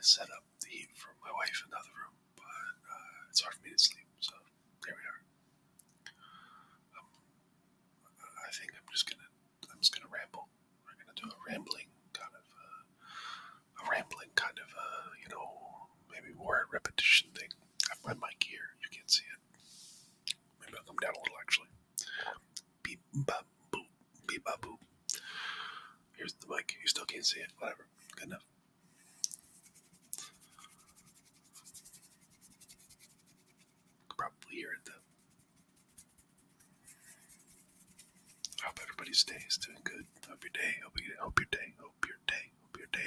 set up the heat for my wife in the other room, but it's hard for me to sleep, so there we are. I think I'm just gonna ramble. We're gonna do a rambling kind of maybe word repetition thing. I have my mic here. You can't see it. Maybe I'll come down a little actually. Beep bop boop. Beep bop boop. Here's the mic. You still can't see it. Whatever. Good enough. You can probably hear it though. I hope everybody's day is doing good. Hope your day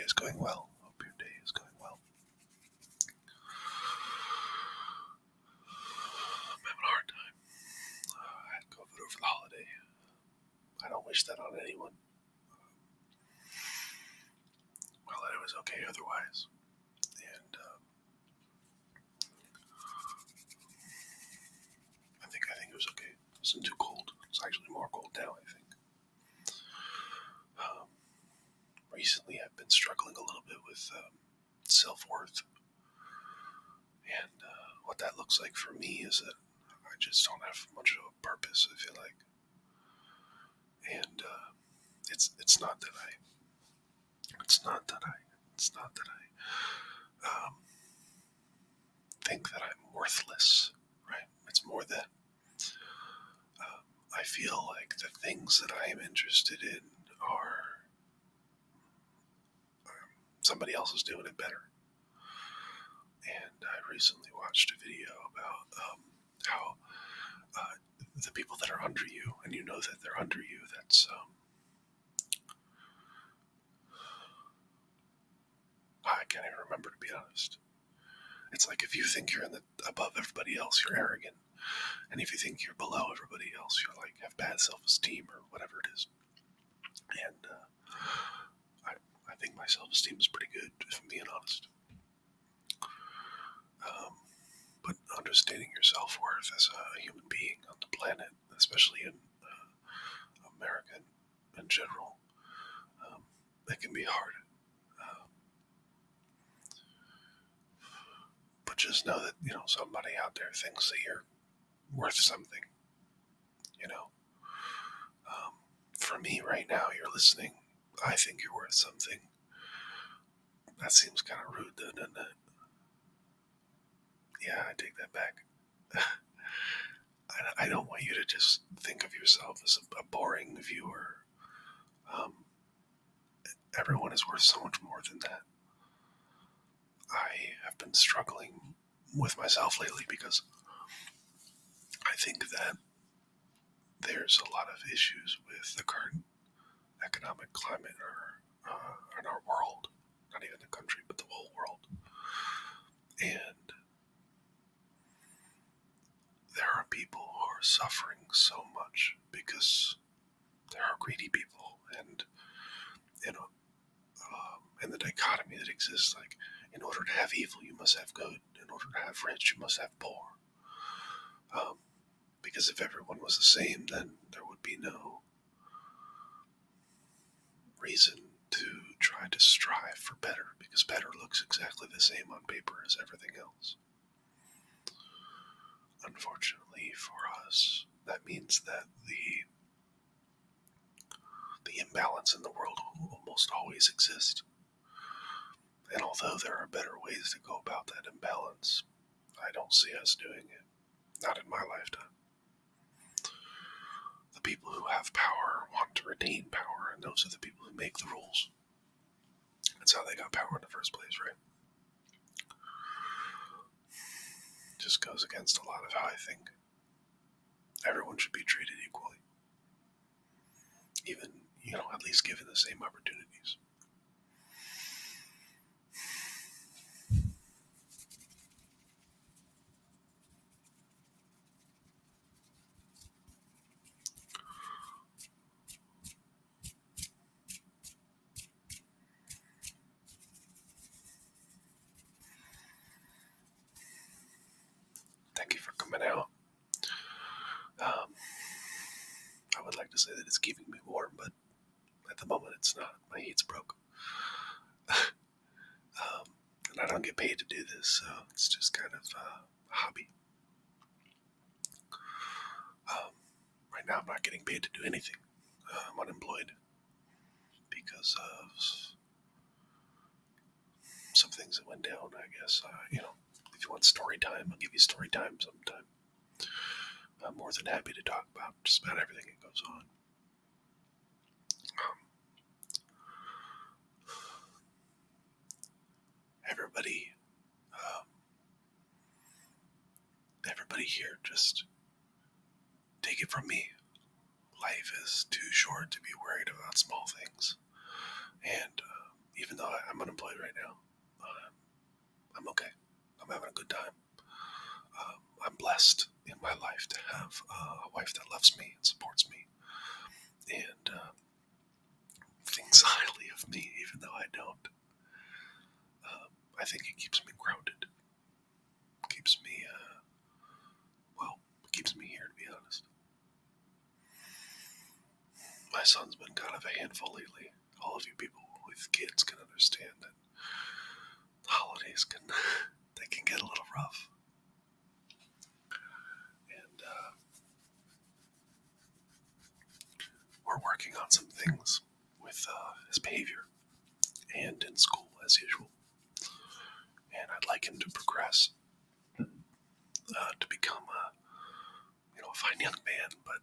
is going well. Hope your day is going well. I'm having a hard time. I had COVID over the holiday. I don't wish that on anyone. Well, it was okay otherwise. And I think it was okay. It wasn't too cold. It's actually more cold now, I think. Recently, I've been struggling a little bit with self-worth. And what that looks like for me is that I just don't have much of a purpose, I feel like. And it's not that I think that I'm worthless, right? It's more that I feel like the things that I am interested in are somebody else is doing it better. And I recently watched a video about how the people that are under you, and you know that they're under you, that's I can't even remember, to be honest. It's like if you think you're above everybody else, you're arrogant. And if you think you're below everybody else, you're like have bad self-esteem or whatever it is. And I think my self-esteem is pretty good, if I'm being honest. But understanding your self-worth as a human being on the planet, especially in America in general, it can be hard. But just know that, somebody out there thinks that you're worth something. For me right now, you're listening. I think you're worth something. That seems kind of rude, though, doesn't it? Yeah, I take that back. I don't want you to just think of yourself as a boring viewer. Everyone is worth so much more than that. I have been struggling with myself lately because I think that there's a lot of issues with the current economic climate in our world, not even the country, but the whole world. And there are people who are suffering so much because there are greedy people, and and the dichotomy that exists, like, in order to have evil, you must have good. In order to have rich, you must have poor. Because if everyone was the same, then there would be no reason to try to strive for better, because better looks exactly the same on paper as everything else. Unfortunately for us, that means that the imbalance in the world will almost always exist. And although there are better ways to go about that imbalance, I don't see us doing it. Not in my lifetime. The people who have power want to retain power, and those are the people who make the rules. That's how they got power in the first place, right? Just goes against a lot of how I think. Everyone should be treated equally. Even, at least given the same opportunities. Thank you for coming out. I would like to say that it's keeping me warm, but at the moment it's not. My heat's broke. And I don't get paid to do this, so it's just kind of a hobby. Right now, I'm not getting paid to do anything. I'm unemployed because of some things that went down, I guess. If you want story time, I'll give you story time sometime. I'm more than happy to talk about just about everything that goes on. Everybody here, just take it from me. Life is too short to be worried about small things. And even though I'm unemployed right now, I'm okay. I'm having a good time. I'm blessed in my life to have a wife that loves me and supports me and thinks highly of me, even though I don't. I think it keeps me grounded. Keeps me, keeps me here, to be honest. My son's been kind of a handful lately. All of you people with kids can understand that holidays can get a little rough. And we're working on some things with his behavior and in school as usual. And I'd like him to progress to become a fine young man, but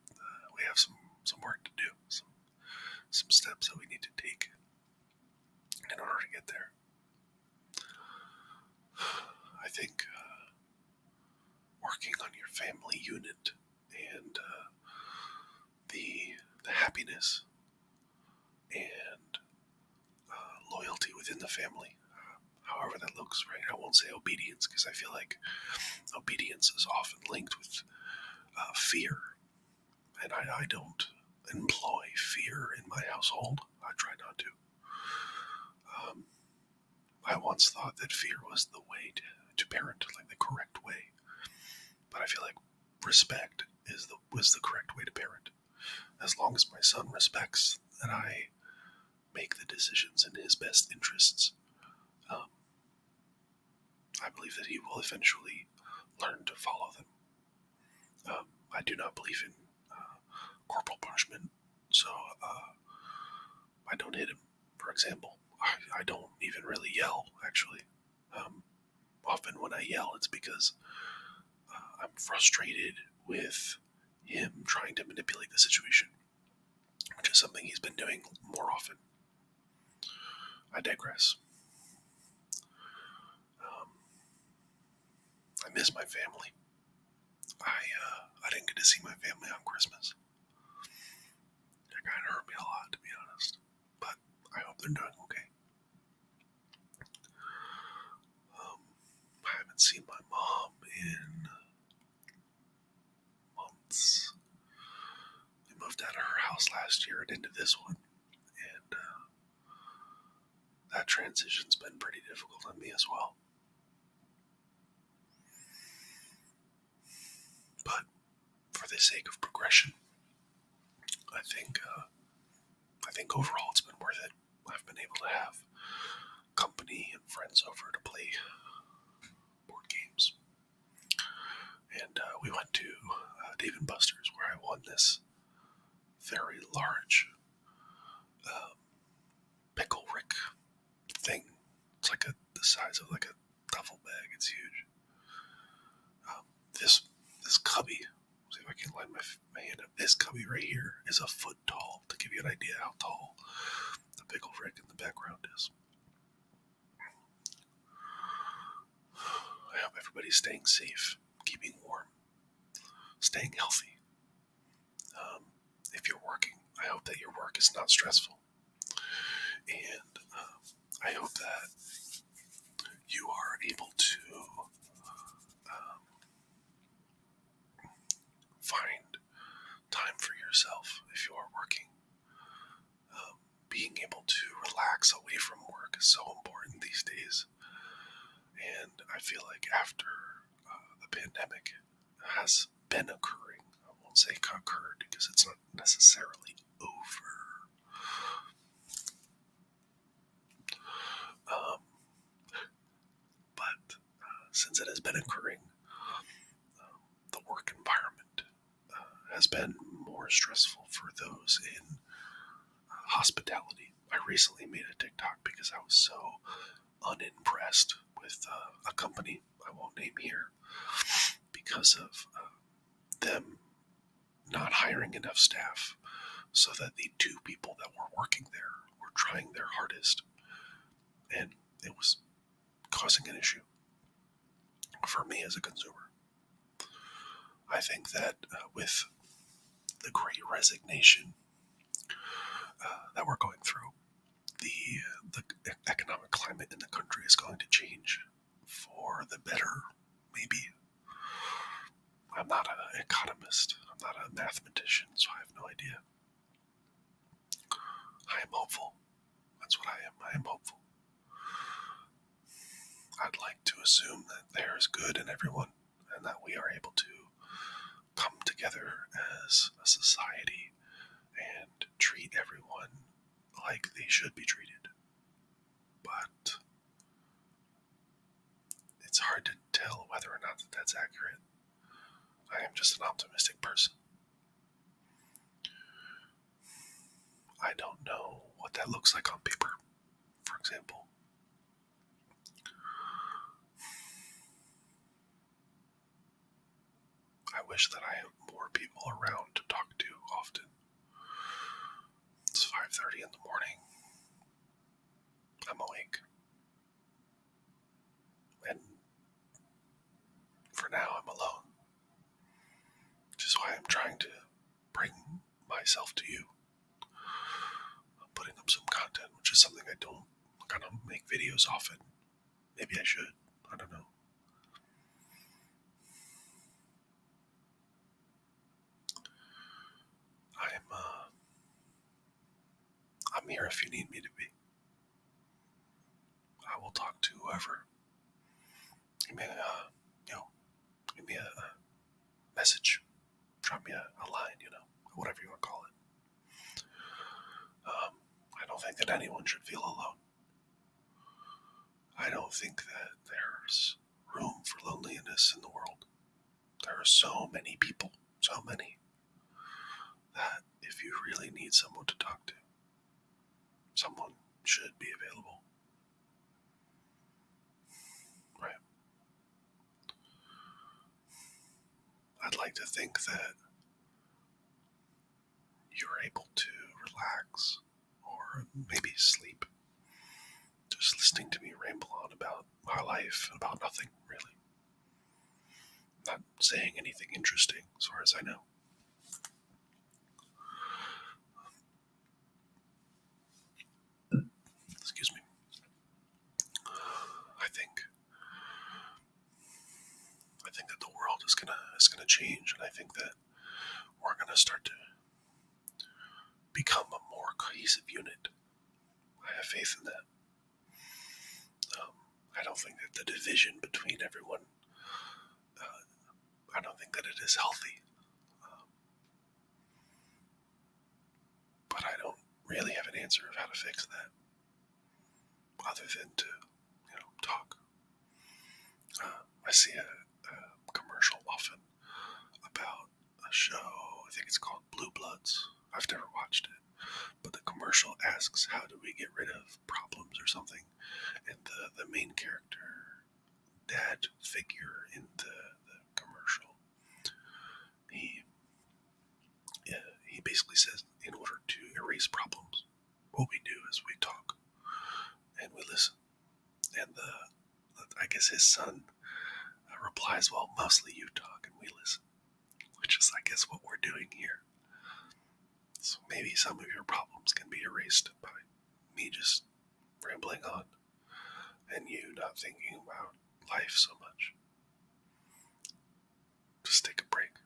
we have some work to do, some steps that we need to take in order to get there. I think working on your family unit and the happiness and loyalty within the family, however that looks, right? I won't say obedience because I feel like obedience is often linked with fear, and I don't employ fear in my household. I try not to. I once thought that fear was the way to parent, like the correct way, but I feel like respect was the correct way to parent. As long as my son respects that I make the decisions in his best interests, I believe that he will eventually learn to follow them. I do not believe in corporal punishment, so I don't hit him, for example. I don't even really yell, actually. Often when I yell, it's because I'm frustrated with him trying to manipulate the situation, which is something he's been doing more often. I digress. I miss my family. I didn't get to see my family on Christmas. That kind of hurt me a lot, to be honest. But I hope they're doing okay. I haven't seen my mom in months. We moved out of her house last year and into this one. And that transition's been pretty difficult on me as well. But for the sake of progression, I think overall it's been worth it. I've been able to have company and friends over to play board games. And we went to Dave & Buster's, where I won this very large pickle Rick thing. It's like the size of like a duffel bag. It's huge. This cubby, see if I can line my hand up. This cubby right here is a foot tall, to give you an idea how tall the pickle Rick in the background is. I hope everybody's staying safe, keeping warm, staying healthy. If you're working, I hope that your work is not stressful. And I hope that you are able to find time for yourself if you are working. Being able to relax away from work is so important these days. And I feel like after the pandemic has been occurring, I won't say occurred because it's not necessarily over. since it has been occurring, the work environment has been more stressful for those in hospitality. I recently made a TikTok because I was so unimpressed with a company I won't name here because of them not hiring enough staff so that the two people that were working there were trying their hardest, and it was causing an issue for me as a consumer. I think that with the great resignation that we're going through, the economic climate in the country is going to change for the better, maybe. I'm not an economist. I'm not a mathematician, so I have no idea. I am hopeful. That's what I am. I am hopeful. I'd like to assume that there is good in everyone and that we are able to come together as a society and treat everyone like they should be treated. But it's hard to tell whether or not that's accurate. I am just an optimistic person. I don't know what that looks like on paper, for example. I wish that I had more people around to talk to often. It's 5:30 in the morning. I'm awake. And for now, I'm alone. Which is why I'm trying to bring myself to you. I'm putting up some content, which is something I don't kind of make videos often. Maybe I should. I don't know. I'm here if you need me to be. I will talk to whoever. Give me a message. Drop me a line, whatever you want to call it. I don't think that anyone should feel alone. I don't think that there's room for loneliness in the world. There are so many people, so many, that if you really need someone to talk to, someone should be available. Right? I'd like to think that you're able to relax or maybe sleep just listening to me ramble on about my life, about nothing, really. Not saying anything interesting, as far as I know. Excuse me. I think that the world is gonna change, and I think that we're gonna start to become a more cohesive unit. I have faith in that. I don't think that the division between everyone, I don't think that it is healthy. But I don't really have an answer of how to fix that, other than to, talk. I see a commercial often about a show, I think it's called Blue Bloods. I've never watched it, but the commercial asks, how do we get rid of problems or something? And the main character, dad figure in the commercial, he basically says, in order to erase problems, what we do is we talk and we listen. And I guess his son replies, well, mostly you talk and we listen, which is, I guess, what we're doing here. So maybe some of your problems can be erased by me just rambling on and you not thinking about life so much. Just take a break.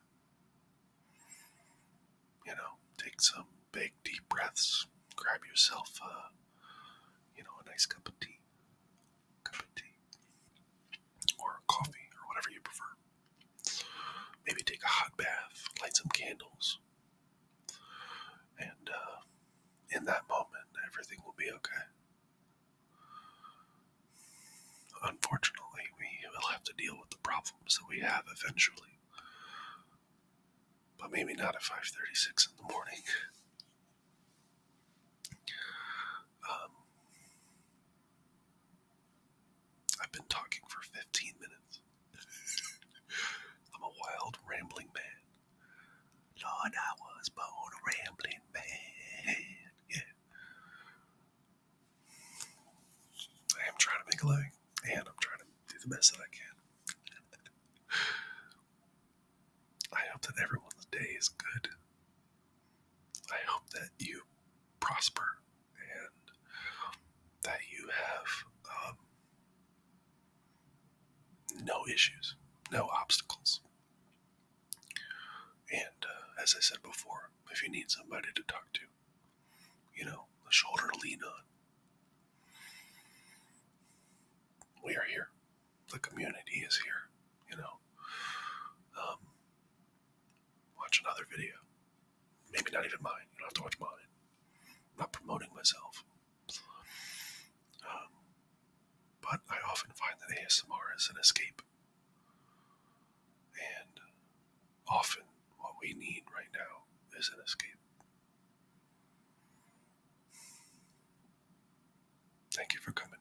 Take some big, deep breaths. Grab yourself, a nice cup of tea. Or coffee, or whatever you prefer. Maybe take a hot bath, light some candles. And in that moment, everything will be okay. Unfortunately, we will have to deal problems that we have eventually. But maybe not at 5:36 in the morning. I've been talking for 15 minutes. I'm a wild, rambling man. Lord, I was born a rambling man. Yeah. I am trying to make a living, and I'm trying to do the best that I can. I hope that everyone's day is good. I hope that you prosper and that you have no issues, no obstacles. And as I said before, if you need somebody to talk to, a shoulder to lean on, we are here. The community is here. Watch another video. Maybe not even mine. You don't have to watch mine. I'm not promoting myself. But I often find that ASMR is an escape. And often what we need right now is an escape. Thank you for coming.